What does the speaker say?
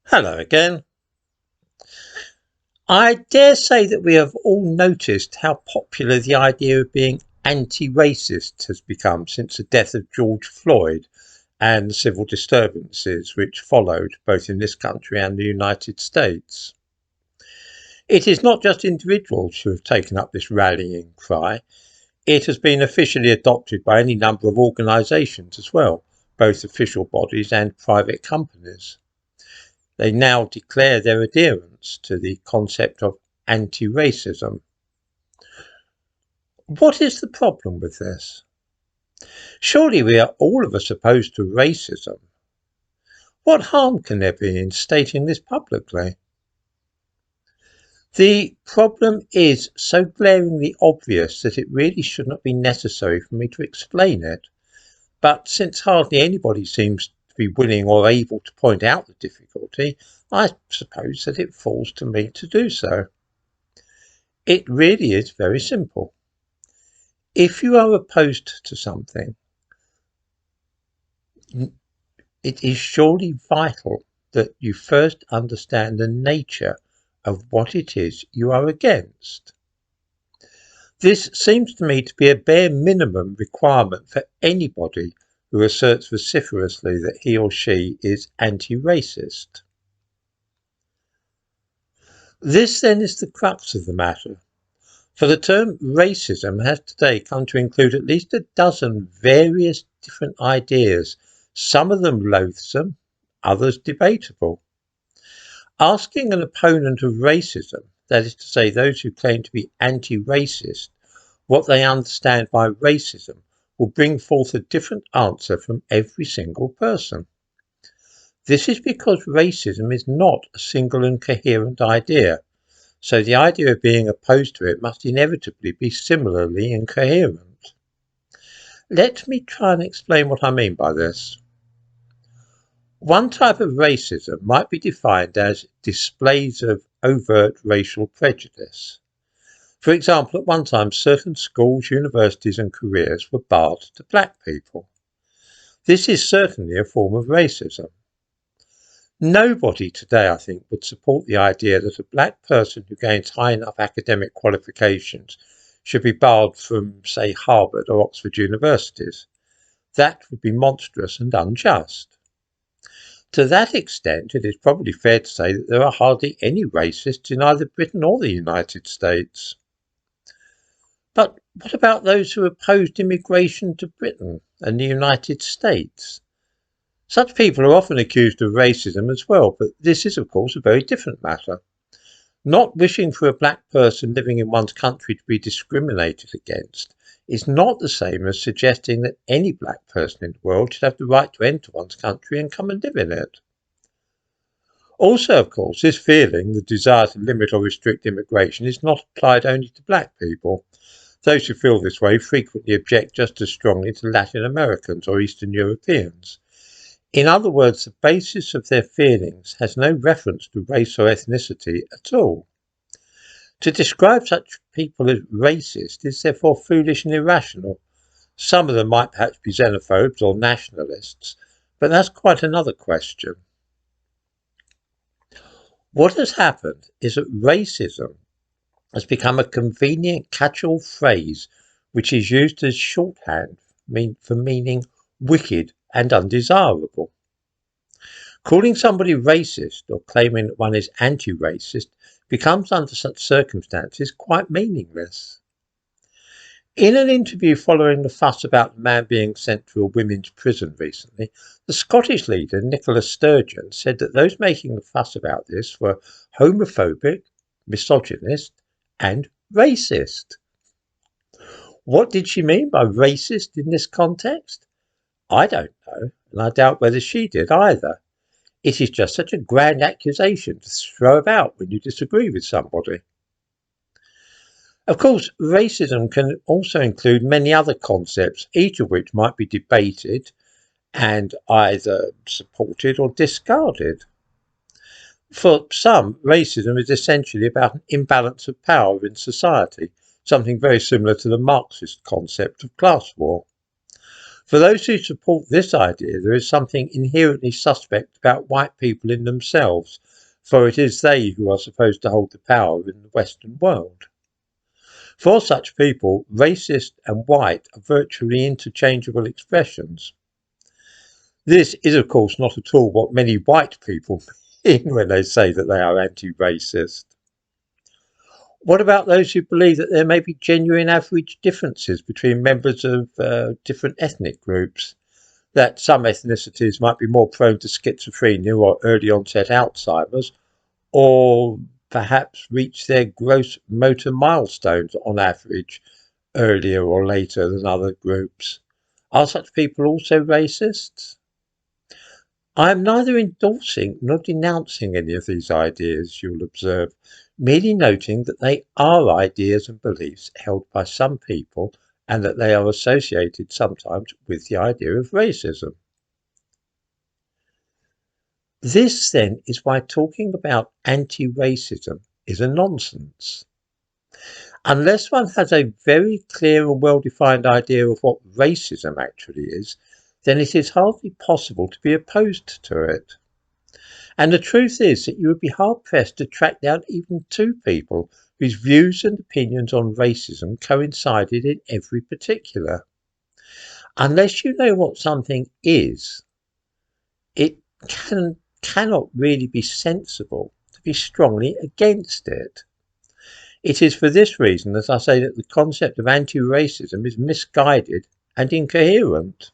Hello again. I dare say that we have all noticed how popular the idea of being anti-racist has become since the death of George Floyd and the civil disturbances which followed both in this country and the United States. It is not just individuals who have taken up this rallying cry, it has been officially adopted by any number of organisations as well, both official bodies and private companies. They now declare their adherence to the concept of anti-racism. What is the problem with this? Surely we are all of us opposed to racism. What harm can there be in stating this publicly? The problem is so glaringly obvious that it really should not be necessary for me to explain it. But since hardly anybody seems to be willing or able to point out the difficulty, I suppose that it falls to me to do so. It really is very simple. If you are opposed to something, it is surely vital that you first understand the nature of what it is you are against. This seems to me to be a bare minimum requirement for anybody who asserts vociferously that he or she is anti-racist. This then is the crux of the matter, for the term racism has today come to include at least a dozen various different ideas, some of them loathsome, others debatable. Asking an opponent of racism, that is to say those who claim to be anti-racist, what they understand by racism will bring forth a different answer from every single person. This is because racism is not a single and coherent idea, so the idea of being opposed to it must inevitably be similarly incoherent. Let me try and explain what I mean by this. One type of racism might be defined as displays of overt racial prejudice. For example, at one time certain schools, universities and careers were barred to black people. This is certainly a form of racism. Nobody today, I think, would support the idea that a black person who gains high enough academic qualifications should be barred from, say, Harvard or Oxford universities. That would be monstrous and unjust. To that extent, it is probably fair to say that there are hardly any racists in either Britain or the United States. But what about those who opposed immigration to Britain and the United States? Such people are often accused of racism as well, but this is of course a very different matter. Not wishing for a black person living in one's country to be discriminated against is not the same as suggesting that any black person in the world should have the right to enter one's country and come and live in it. Also, of course, this feeling, the desire to limit or restrict immigration, is not applied only to black people. Those who feel this way frequently object just as strongly to Latin Americans or Eastern Europeans. In other words, the basis of their feelings has no reference to race or ethnicity at all. To describe such people as racist is therefore foolish and irrational. Some of them might perhaps be xenophobes or nationalists, but that's quite another question. What has happened is that racism has become a convenient catch-all phrase which is used as shorthand for meaning wicked and undesirable. Calling somebody racist or claiming that one is anti-racist becomes under such circumstances quite meaningless. In an interview following the fuss about the man being sent to a women's prison recently, the Scottish leader Nicola Sturgeon said that those making the fuss about this were homophobic, misogynist and racist. What did she mean by racist in this context? I don't know, and I doubt whether she did either. It is just such a grand accusation to throw about when you disagree with somebody. Of course, racism can also include many other concepts, each of which might be debated and either supported or discarded. For some, racism is essentially about an imbalance of power in society, something very similar to the Marxist concept of class war. For those who support this idea, there is something inherently suspect about white people in themselves, for it is they who are supposed to hold the power in the Western world. For such people, racist and white are virtually interchangeable expressions. This is, of course, not at all what many white people mean when they say that they are anti-racist. What about those who believe that there may be genuine average differences between members of different ethnic groups? That some ethnicities might be more prone to schizophrenia or early onset Alzheimer's, or perhaps reach their gross motor milestones on average earlier or later than other groups. Are such people also racists? I am neither endorsing nor denouncing any of these ideas, you'll observe, merely noting that they are ideas and beliefs held by some people and that they are associated sometimes with the idea of racism. This then is why talking about anti-racism is a nonsense. Unless one has a very clear and well-defined idea of what racism actually is, then it is hardly possible to be opposed to it. And the truth is that you would be hard-pressed to track down even two people whose views and opinions on racism coincided in every particular. Unless you know what something is, it cannot really be sensible to be strongly against it. It is for this reason that I say that the concept of anti-racism is misguided and incoherent.